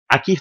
aqui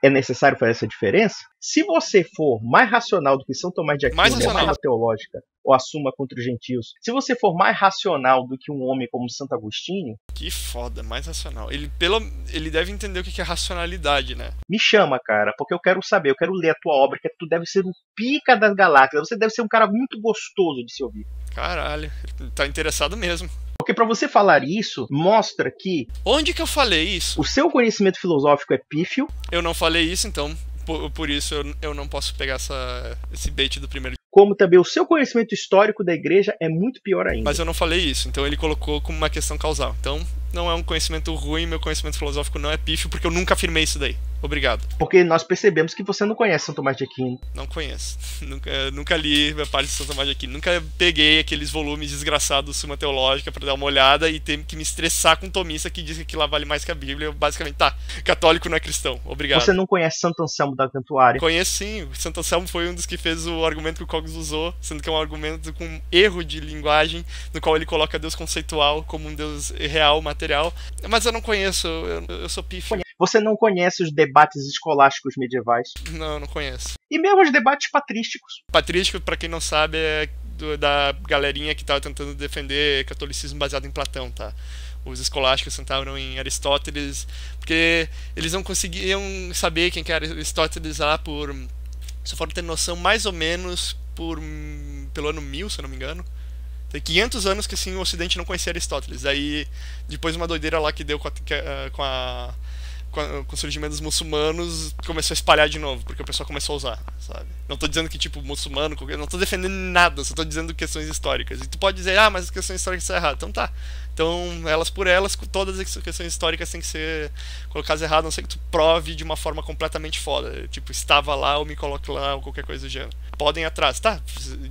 é necessário fazer essa diferença. Se você for mais racional do que São Tomás de Aquino, a Suma Teológica, ou a Suma contra os Gentios, se você for mais racional do que um homem como Santo Agostinho... Que foda, mais racional. Ele deve entender o que é racionalidade, né? Me chama, cara, porque eu quero saber, eu quero ler a tua obra, que tu deve ser o pica das galáxias, você deve ser um cara muito gostoso de se ouvir. Caralho, ele tá interessado mesmo. Porque pra você falar isso, mostra que... Onde que eu falei isso? O seu conhecimento filosófico é pífio. Eu não falei isso, então, por isso eu não posso pegar esse bait do primeiro. Como também o seu conhecimento histórico da igreja é muito pior ainda. Mas eu não falei isso, então ele colocou como uma questão causal. Então, não é um conhecimento ruim, meu conhecimento filosófico não é pífio, porque eu nunca afirmei isso daí. Obrigado. Porque nós percebemos que você não conhece São Tomás de Aquino. Não conheço. Nunca li a parte de São Tomás de Aquino. Nunca peguei aqueles volumes desgraçados Suma Teológica pra dar uma olhada e ter que me estressar com um tomista que diz que aquilo lá vale mais que a Bíblia. Eu, basicamente, católico não é cristão. Obrigado. Você não conhece Santo Anselmo da Cantuária? Conheço sim. O Santo Anselmo foi um dos que fez o argumento que o Coggins usou, sendo que é um argumento com erro de linguagem, no qual ele coloca Deus conceitual como um Deus real, material. Mas eu não conheço. Eu sou pífio. Você não conhece os debates escolásticos medievais? Não conheço. E mesmo os debates patrísticos. Patrístico, pra quem não sabe, é da galerinha que tava tentando defender catolicismo baseado em Platão, tá? Os escolásticos sentaram em Aristóteles, porque eles não conseguiam saber quem que era Aristóteles lá só foram ter noção mais ou menos pelo ano 1000, se eu não me engano. Tem 500 anos que assim, o Ocidente não conhecia Aristóteles. Aí, depois uma doideira lá que deu com o surgimento dos muçulmanos, começou a espalhar de novo, porque o pessoal começou a usar, sabe? Não tô dizendo que, tipo, muçulmano, eu não tô defendendo nada, só tô dizendo questões históricas. E tu pode dizer, mas as questões históricas estão erradas. Então tá. Então, elas por elas, todas as questões históricas têm que ser colocadas erradas, a não ser que tu prove de uma forma completamente foda. Tipo, estava lá ou me coloque lá, ou qualquer coisa do gênero. Podem ir atrás. Tá,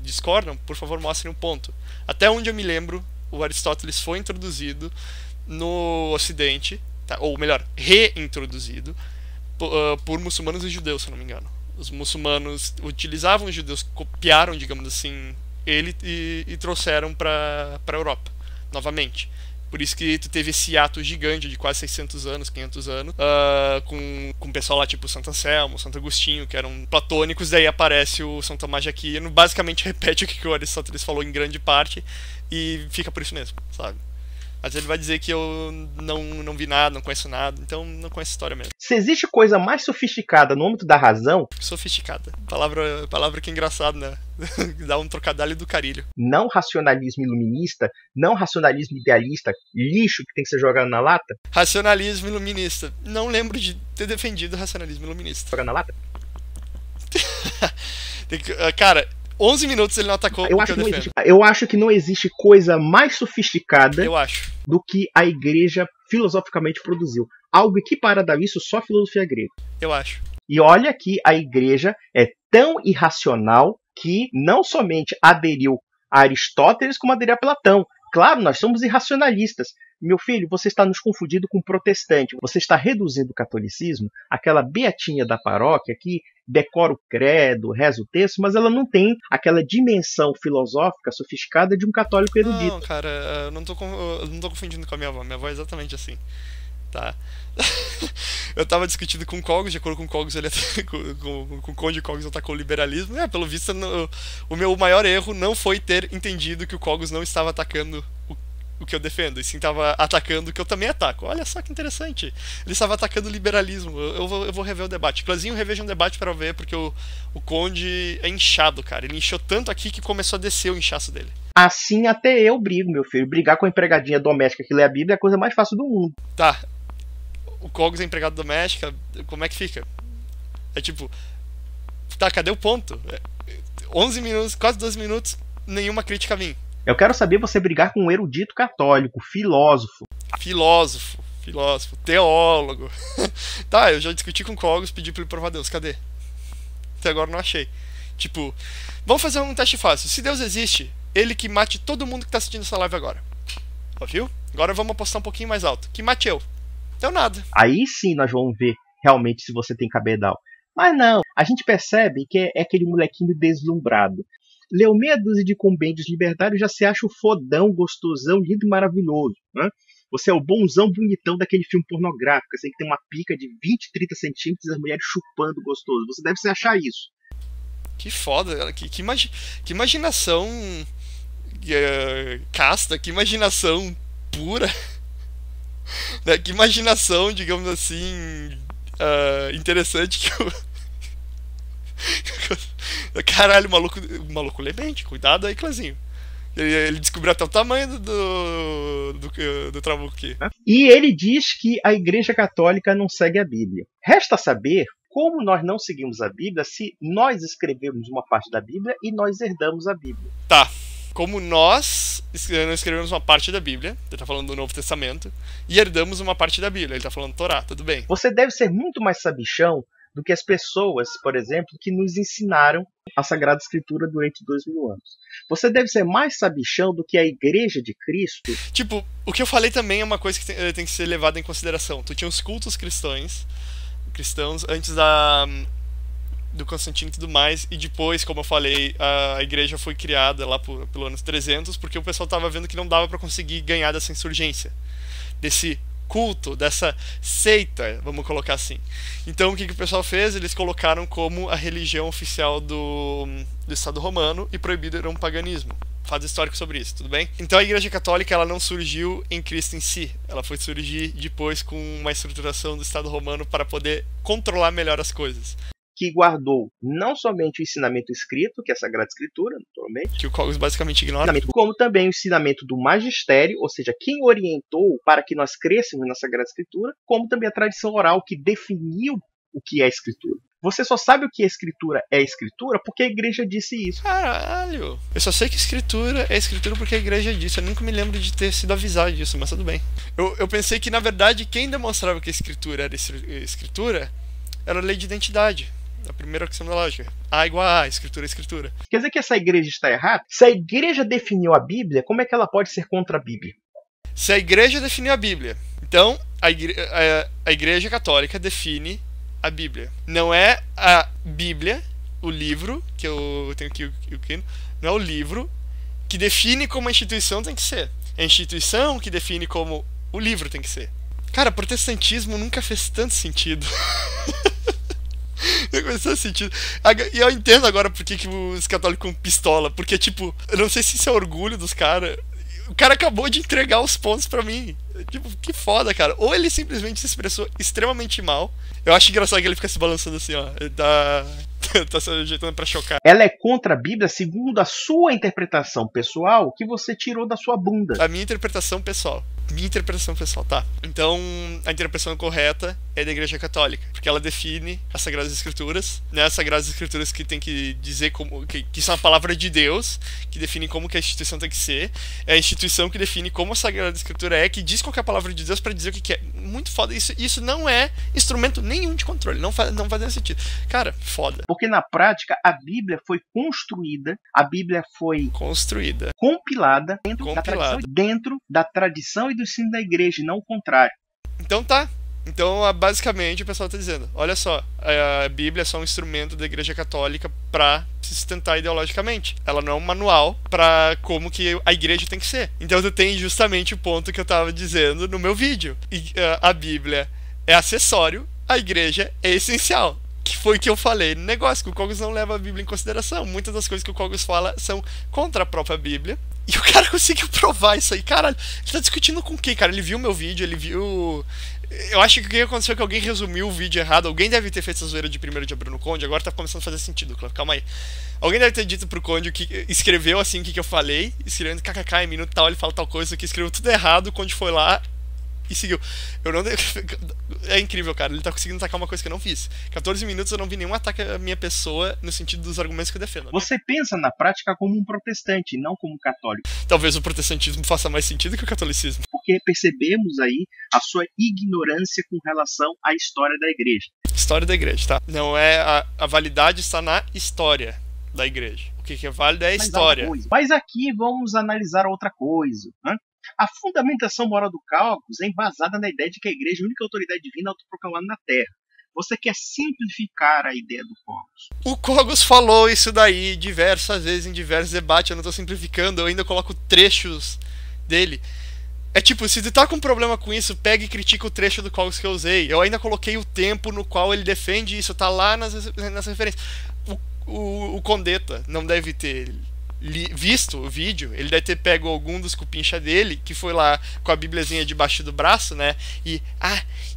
discordam? Por favor, mostrem um ponto. Até onde eu me lembro, o Aristóteles foi introduzido no Ocidente, ou melhor, reintroduzido por muçulmanos e judeus, se eu não me engano. Os muçulmanos utilizavam os judeus, copiaram, digamos assim, ele e trouxeram para a Europa, novamente. Por isso que tu teve esse ato gigante de quase 600 anos, 500 anos, com o pessoal lá tipo Santo Anselmo, Santo Agostinho, que eram platônicos, daí aparece o São Tomás de Aquino, basicamente repete o que o Aristóteles falou em grande parte, e fica por isso mesmo, sabe? Mas ele vai dizer que eu não vi nada, não conheço nada, então não conheço a história mesmo. Se existe coisa mais sofisticada no âmbito da razão... Sofisticada. Palavra que é engraçado, né? Dá um trocadilho do carilho. Não racionalismo iluminista, não racionalismo idealista, lixo que tem que ser jogado na lata. Racionalismo iluminista. Não lembro de ter defendido o racionalismo iluminista. Jogar na lata? Cara... 11 minutos ele não atacou eu acho que não existe coisa mais sofisticada do que a igreja filosoficamente produziu. Algo equiparado a isso, só a filosofia grega. Eu acho. E olha que a igreja é tão irracional que não somente aderiu a Aristóteles, como aderiu a Platão. Claro, nós somos irracionalistas. Meu filho, você está nos confundindo com protestante. Você está reduzindo o catolicismo àquela beatinha da paróquia que decora o credo, reza o texto, mas ela não tem aquela dimensão filosófica sofisticada de um católico erudito. Não, cara, eu não tô confundindo com a minha avó. Minha avó é exatamente assim. Tá? Eu tava discutindo com o Coggins, de acordo com o Coggins, com o Conde Coggins atacou o liberalismo. Pelo visto, o meu maior erro não foi ter entendido que o Coggins não estava atacando o que eu defendo, e sim estava atacando o que eu também ataco. Olha só que interessante. Ele estava atacando o liberalismo. Eu vou rever o debate. Clãzinho, reveja um debate para ver, porque o Conde é inchado, cara. Ele inchou tanto aqui que começou a descer o inchaço dele. Assim até eu brigo, meu filho. Brigar com a empregadinha doméstica que lê a Bíblia é a coisa mais fácil do mundo. Tá. O Coggins é empregado doméstica, como é que fica? É tipo... Tá, cadê o ponto? 11 minutos, quase 12 minutos, nenhuma crítica a mim. Eu quero saber você brigar com um erudito católico, filósofo, teólogo. Tá, eu já discuti com o Coggins, pedi pra ele provar Deus, cadê? Até agora não achei. Tipo, vamos fazer um teste fácil. Se Deus existe, ele que mate todo mundo que tá assistindo essa live agora. Ó, viu? Agora vamos apostar um pouquinho mais alto. Que mate eu. Deu nada. Aí sim nós vamos ver realmente se você tem cabedal. Mas não, a gente percebe que é aquele molequinho deslumbrado. Leu meia dúzia de compêndios libertários, já se acha o fodão, gostosão, lindo e maravilhoso, né? Você é o bonzão bonitão daquele filme pornográfico, assim, que tem uma pica de 20, 30 centímetros e as mulheres chupando gostoso. Você deve se achar isso. Que foda, cara. Que imaginação casta, que imaginação pura. Né? Que imaginação, digamos assim, interessante que eu... Caralho, o maluco lê mente. Cuidado aí, Clezinho. Ele descobriu até o tamanho do Trabuco. E ele diz que a Igreja Católica não segue a Bíblia. Resta saber como nós não seguimos a Bíblia se nós escrevemos uma parte da Bíblia e nós herdamos a Bíblia. Tá. Como nós não escrevemos uma parte da Bíblia, ele tá falando do Novo Testamento, e herdamos uma parte da Bíblia, ele tá falando Torá, tudo bem. Você deve ser muito mais sabichão do que as pessoas, por exemplo, que nos ensinaram a Sagrada Escritura durante 2000 anos. Você deve ser mais sabichão do que a Igreja de Cristo. Tipo, o que eu falei também é uma coisa que tem que ser levada em consideração. Tu tinha os cultos cristãos antes do Constantino e tudo mais, e depois, como eu falei, a igreja foi criada lá pelo ano 300, porque o pessoal tava vendo que não dava para conseguir ganhar dessa insurgência, desse culto, dessa seita, vamos colocar assim. Então o que o pessoal fez? Eles colocaram como a religião oficial do Estado Romano e proibiram o paganismo. Fato histórico sobre isso, tudo bem? Então a Igreja Católica, ela não surgiu em Cristo em si, ela foi surgir depois com uma estruturação do Estado Romano para poder controlar melhor as coisas. Que guardou não somente o ensinamento escrito, que é a Sagrada Escritura, naturalmente, que o Cogos basicamente ignora, como também o ensinamento do magistério, ou seja, quem orientou para que nós crêssemos na Sagrada Escritura, como também a tradição oral que definiu o que é a Escritura. Você só sabe o que a Escritura porque a igreja disse isso. Caralho! Eu só sei que Escritura é Escritura porque a igreja disse. Eu nunca me lembro de ter sido avisado disso, mas tudo bem. Eu pensei que, na verdade, quem demonstrava que a Escritura era Escritura era a lei de identidade. A primeira questão da lógica. A igual a escritura é escritura. Quer dizer que essa igreja está errada? Se a igreja definiu a Bíblia, como é que ela pode ser contra a Bíblia? Se a igreja definiu a Bíblia, então a igreja católica define a Bíblia. Não é a Bíblia, o livro, que eu tenho aqui, não é o livro que define como a instituição tem que ser. É a instituição que define como o livro tem que ser. Cara, protestantismo nunca fez tanto sentido. Não fez sentido. E eu entendo agora por que os católicos com pistola. Porque, tipo, eu não sei se isso é orgulho dos caras. O cara acabou de entregar os pontos pra mim. Tipo, que foda, cara. Ou ele simplesmente se expressou extremamente mal. Eu acho engraçado que ele fica se balançando assim, ó. Ele tá se ajeitando pra chocar. Ela é contra a Bíblia segundo a sua interpretação pessoal que você tirou da sua bunda. A minha interpretação pessoal. Tá. Então, a interpretação correta é da Igreja Católica, porque ela define as Sagradas Escrituras, né? As Sagradas Escrituras que tem que dizer como que são a palavra de Deus, que define como que a instituição tem que ser. É a instituição que define como a Sagrada Escritura é, que diz qual que é a palavra de Deus para dizer o que é. Muito foda. Isso não é instrumento nenhum de controle. Não faz nenhum sentido. Cara, foda. Porque na prática, a Bíblia foi construída, a Bíblia foi compilada dentro da tradição e do ensino da igreja, e não o contrário. Então tá. Então, basicamente, o pessoal está dizendo, olha só, a Bíblia é só um instrumento da Igreja Católica para se sustentar ideologicamente. Ela não é um manual para como que a igreja tem que ser. Então, tu tem justamente o ponto que eu estava dizendo no meu vídeo. A Bíblia é acessório, a igreja é essencial. Que foi o que eu falei no negócio, que o Cogos não leva a Bíblia em consideração. Muitas das coisas que o Cogos fala são contra a própria Bíblia. E o cara conseguiu provar isso aí. Caralho, ele tá discutindo com quem, cara? Ele viu meu vídeo, ele viu... Eu acho que o que aconteceu é que alguém resumiu o vídeo errado. Alguém deve ter feito essa zoeira de 1º de abril no Conde. Agora tá começando a fazer sentido, calma aí. Alguém deve ter dito pro Conde que escreveu assim o que eu falei, escrevendo kkk em minuto tal, ele fala tal coisa, que escreveu tudo errado. O Conde foi lá e seguiu. Eu não... É incrível, cara. Ele tá conseguindo atacar uma coisa que eu não fiz. 14 minutos eu não vi nenhum ataque à minha pessoa no sentido dos argumentos que eu defendo. Você pensa na prática como um protestante, não como um católico. Talvez o protestantismo faça mais sentido que o catolicismo. Porque percebemos aí a sua ignorância com relação à história da igreja. História da igreja, tá? Não é... A validade está na história da igreja. O que é válido é a história. Mas aqui vamos analisar outra coisa, né? A fundamentação moral do Cogos é embasada na ideia de que a igreja é a única autoridade divina autoproclamada na Terra. Você quer simplificar a ideia do Cogos. O Cogos falou isso daí diversas vezes em diversos debates. Eu não estou simplificando, eu ainda coloco trechos dele. É tipo, se tu tá com problema com isso, pega e critica o trecho do Cogos que eu usei. Eu ainda coloquei o tempo no qual ele defende isso, tá lá nas referências. O Condeta não deve ter visto o vídeo, ele deve ter pego algum dos cupincha dele, que foi lá com a bíbliazinha debaixo do braço, né? E,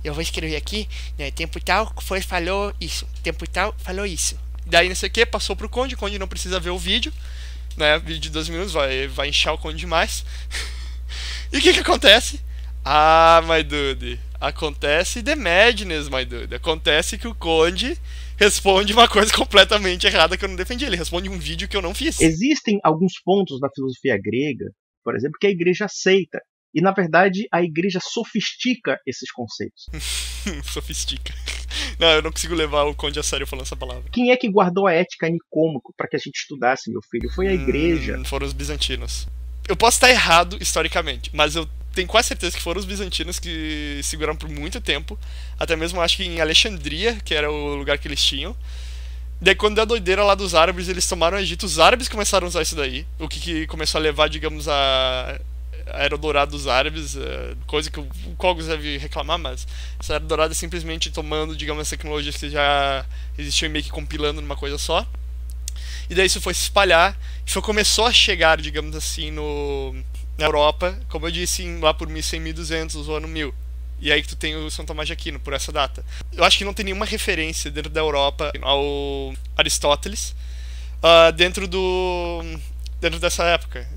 eu vou escrever aqui, né? Tempo tal, falou isso. Tempo tal, falou isso. Daí, não sei o que, passou pro Conde. O Conde não precisa ver o vídeo, né? Vídeo de 12 minutos, vai inchar o Conde demais. E o que acontece? My dude, acontece The Madness, my dude. Acontece que o Conde responde uma coisa completamente errada que eu não defendi. Ele responde um vídeo que eu não fiz. Existem alguns pontos da filosofia grega, por exemplo, que a igreja aceita. E, na verdade, a igreja sofistica esses conceitos. Sofistica. Não, eu não consigo levar o Conde a sério falando essa palavra. Quem é que guardou a ética nicômaco para que a gente estudasse, meu filho? Foi a igreja. Foram os bizantinos. Eu posso estar errado historicamente, mas eu tenho quase certeza que foram os bizantinos que seguraram por muito tempo. Até mesmo acho que em Alexandria, que era o lugar que eles tinham. Daí quando deu a doideira lá dos árabes, eles tomaram o Egito. Os árabes começaram a usar isso daí. O que começou a levar, digamos, a Era Dourada dos árabes, coisa que o Cogos deve reclamar, mas essa Era Dourada é simplesmente tomando, digamos, as tecnologias que já existiam e meio que compilando numa coisa só. E daí isso foi se espalhar, isso começou a chegar, digamos assim, na Europa, como eu disse, lá por 1100, 1200, o ano 1000. E aí que tu tem o São Tomás de Aquino, por essa data. Eu acho que não tem nenhuma referência dentro da Europa ao Aristóteles, dentro dessa época,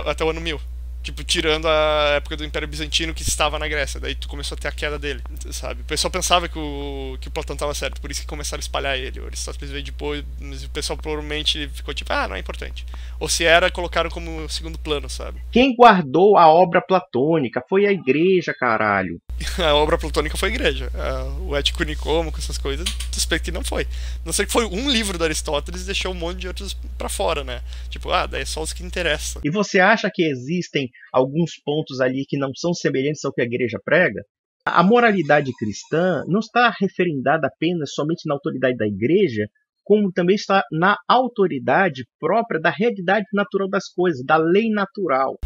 até o ano 1000. Tipo, tirando a época do Império Bizantino que estava na Grécia. Daí tu começou a ter a queda dele, sabe? O pessoal pensava que o Platão estava certo, por isso que começaram a espalhar ele. O Aristóteles veio depois, mas o pessoal provavelmente ficou tipo, não é importante. Ou se era, colocaram como segundo plano, sabe? Quem guardou a obra platônica foi a igreja, caralho. A obra platônica foi a igreja. O Ético Nicômaco, essas coisas, suspeito que não foi. Não sei que foi um livro do Aristóteles e deixou um monte de outros pra fora, né? Tipo, daí é só os que interessam. E você acha que existem alguns pontos ali que não são semelhantes ao que a igreja prega? A moralidade cristã não está referendada apenas somente na autoridade da igreja, como também está na autoridade própria da realidade natural das coisas, da lei natural.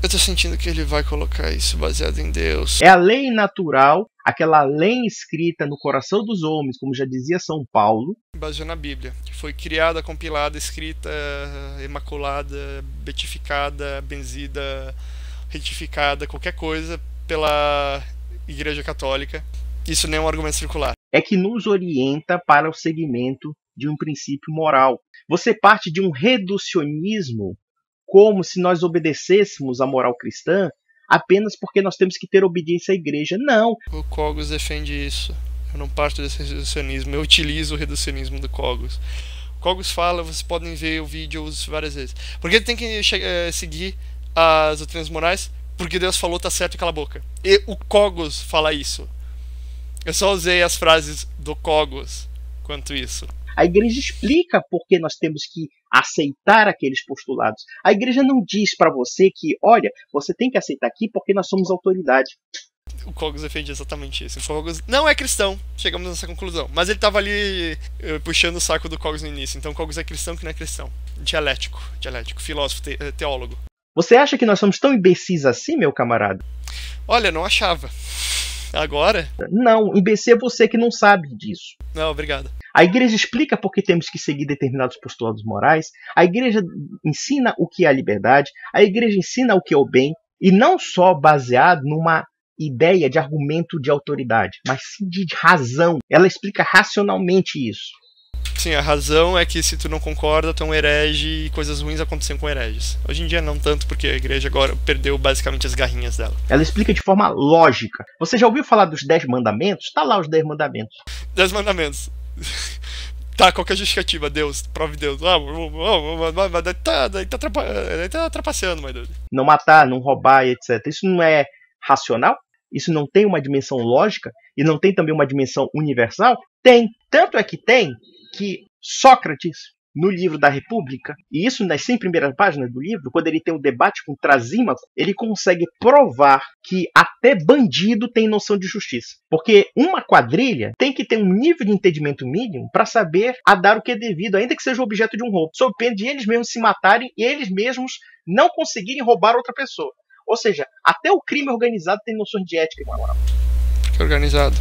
Eu tô sentindo que ele vai colocar isso baseado em Deus. É a lei natural, aquela lei escrita no coração dos homens, como já dizia São Paulo. Baseado na Bíblia, que foi criada, compilada, escrita, imaculada, beatificada, benzida, retificada, qualquer coisa pela Igreja Católica. Isso nem é um argumento circular. É que nos orienta para o segmento de um princípio moral. Você parte de um reducionismo, como se nós obedecêssemos à moral cristã apenas porque nós temos que ter obediência à igreja. Não. O Cogos defende isso. Eu não parto desse reducionismo. Eu utilizo o reducionismo do Cogos. O Cogos fala, vocês podem ver o vídeo várias vezes. Porque ele tem que seguir as doutrinas morais, porque Deus falou, tá certo e cala a boca. E o Cogos fala isso. Eu só usei as frases do Cogos quanto isso. A igreja explica por que nós temos que aceitar aqueles postulados. A igreja não diz para você que, olha, você tem que aceitar aqui porque nós somos autoridade. O Cogos defende exatamente isso. O Cogos não é cristão, chegamos nessa conclusão. Mas ele estava ali puxando o saco do Cogos no início. Então o Cogos é cristão que não é cristão. Dialético, filósofo, teólogo. Você acha que nós somos tão imbecis assim, meu camarada? Olha, não achava. Agora? Não, imbecil é você que não sabe disso. Não, obrigado. A igreja explica por que temos que seguir determinados postulados morais, a igreja ensina o que é a liberdade, a igreja ensina o que é o bem, e não só baseado numa ideia de argumento de autoridade, mas sim de razão. Ela explica racionalmente isso. Sim, a razão é que se tu não concorda, tu é um herege e coisas ruins acontecem com hereges. Hoje em dia não tanto, porque a igreja agora perdeu basicamente as garrinhas dela. Ela explica de forma lógica. Você já ouviu falar dos 10 mandamentos? Tá lá os 10 mandamentos. 10 mandamentos. Tá, qual que é a justificativa? Deus, prove Deus. Daí tá trapaceando, my dude. Não matar, não roubar, etc. Isso não é racional? Isso não tem uma dimensão lógica? E não tem também uma dimensão universal? Tem. Tanto é que tem que Sócrates, no livro da República, e isso nas 100 primeiras páginas do livro, quando ele tem um debate com Trasímaco, ele consegue provar que até bandido tem noção de justiça. Porque uma quadrilha tem que ter um nível de entendimento mínimo para saber a dar o que é devido, ainda que seja objeto de um roubo, sob pena de eles mesmos se matarem e eles mesmos não conseguirem roubar outra pessoa. Ou seja, até o crime organizado tem noções de ética e moral. Que organizado.